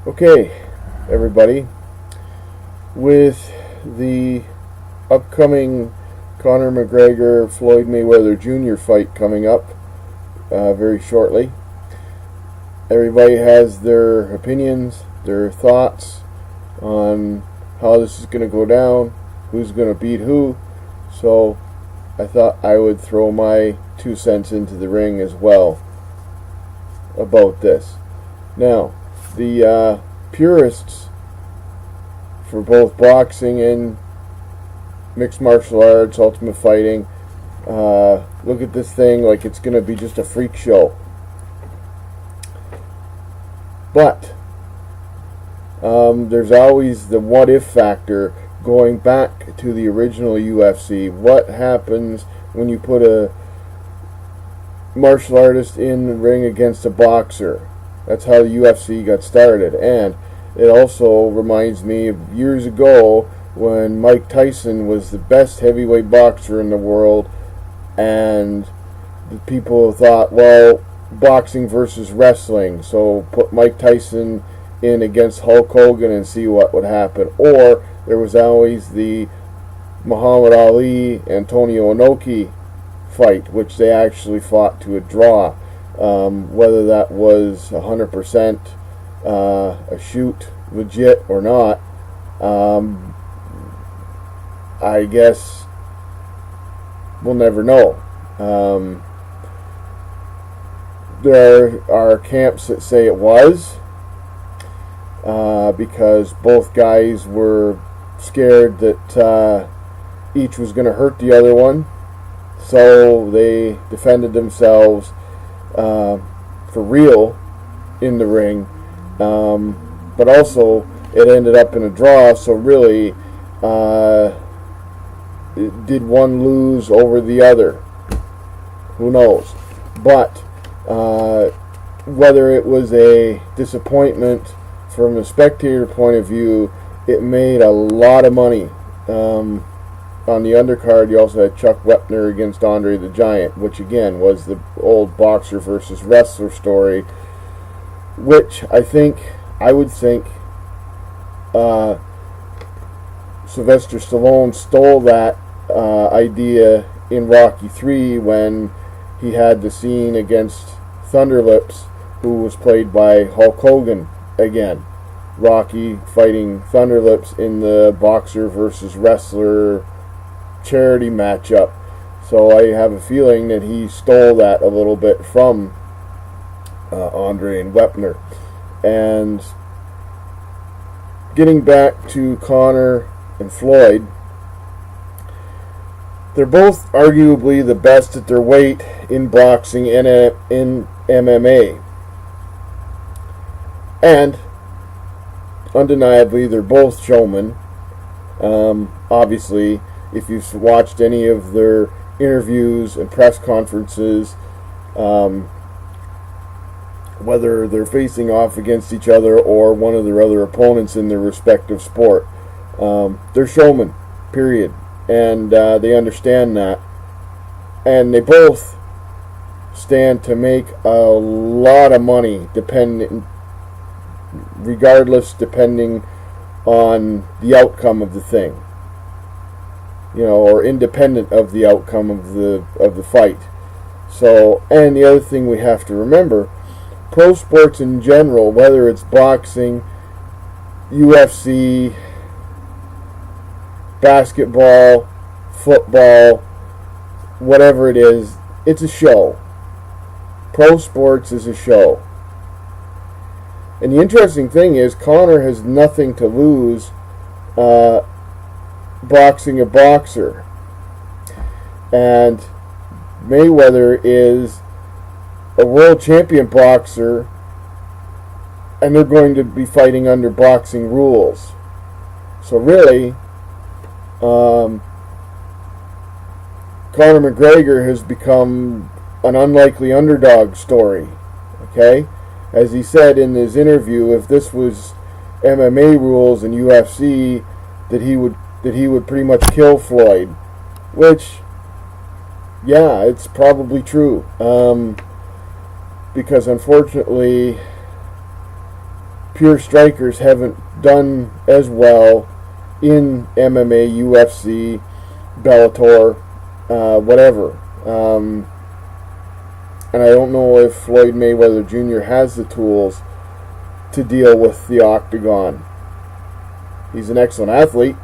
Okay, everybody, with the upcoming Conor McGregor Floyd Mayweather Jr. fight coming up very shortly, everybody has their opinions, their thoughts on how this is going to go down, who's going to beat who. So I thought I would throw my 2 cents into the ring as well about this. Now, the purists for both boxing and mixed martial arts, ultimate fighting, look at this thing like it's going to be just a freak show. But there's always the what if factor going back to the original UFC. What happens when you put a martial artist in the ring against a boxer? That's how the UFC got started. And it also reminds me of years ago when Mike Tyson was the best heavyweight boxer in the world, and the people thought, well, boxing versus wrestling, so put Mike Tyson in against Hulk Hogan and see what would happen. Or there was always the Muhammad Ali Antonio Inoki fight, which they actually fought to a draw. Whether that was 100% a shoot, legit or not, I guess we'll never know. There are camps that say it was, because both guys were scared that each was going to hurt the other one, so they defended themselves for real in the ring, but also it ended up in a draw, so really did one lose over the other? Who knows? But whether it was a disappointment from a spectator point of view, it made a lot of money. On the undercard, you also had Chuck Wepner against Andre the Giant, which again was the old boxer versus wrestler story, which I would think Sylvester Stallone stole that idea in Rocky III when he had the scene against Thunderlips, who was played by Hulk Hogan again. Rocky fighting Thunderlips in the boxer versus wrestler charity matchup. So I have a feeling that he stole that a little bit from Andre and Wepner. And getting back to Conor and Floyd, they're both arguably the best at their weight in boxing and in MMA. And undeniably, they're both showmen. Obviously, if you've watched any of their interviews and press conferences, whether they're facing off against each other or one of their other opponents in their respective sport, they're showmen, period. And they understand that. And they both stand to make a lot of money, depending on the outcome of the thing, or independent of the outcome of the fight. So, and the other thing we have to remember, pro sports in general, whether it's boxing, UFC, basketball, football, whatever it is, it's a show. Pro sports is a show. And the interesting thing is, Conor has nothing to lose boxing a boxer. And Mayweather is a world champion boxer, and they're going to be fighting under boxing rules. So really, Conor McGregor has become an unlikely underdog story. Okay? As he said in his interview, if this was MMA rules and UFC, that he would pretty much kill Floyd, which, yeah, it's probably true. Because unfortunately, pure strikers haven't done as well in MMA, UFC, Bellator, whatever. And I don't know if Floyd Mayweather Jr. has the tools to deal with the octagon. He's an excellent athlete,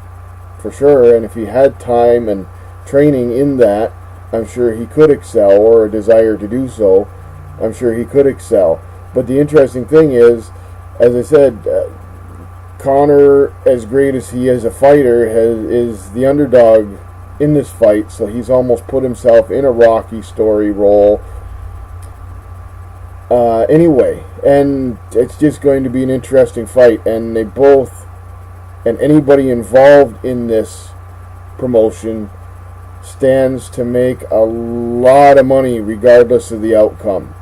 for sure, and if he had time and training in that, I'm sure he could excel, or a desire to do so. I'm sure he could excel. But the interesting thing is, as I said, Conor, as great as he is a fighter, is the underdog in this fight, so he's almost put himself in a Rocky story role. Anyway, and it's just going to be an interesting fight, and they both, and anybody involved in this promotion, stands to make a lot of money regardless of the outcome.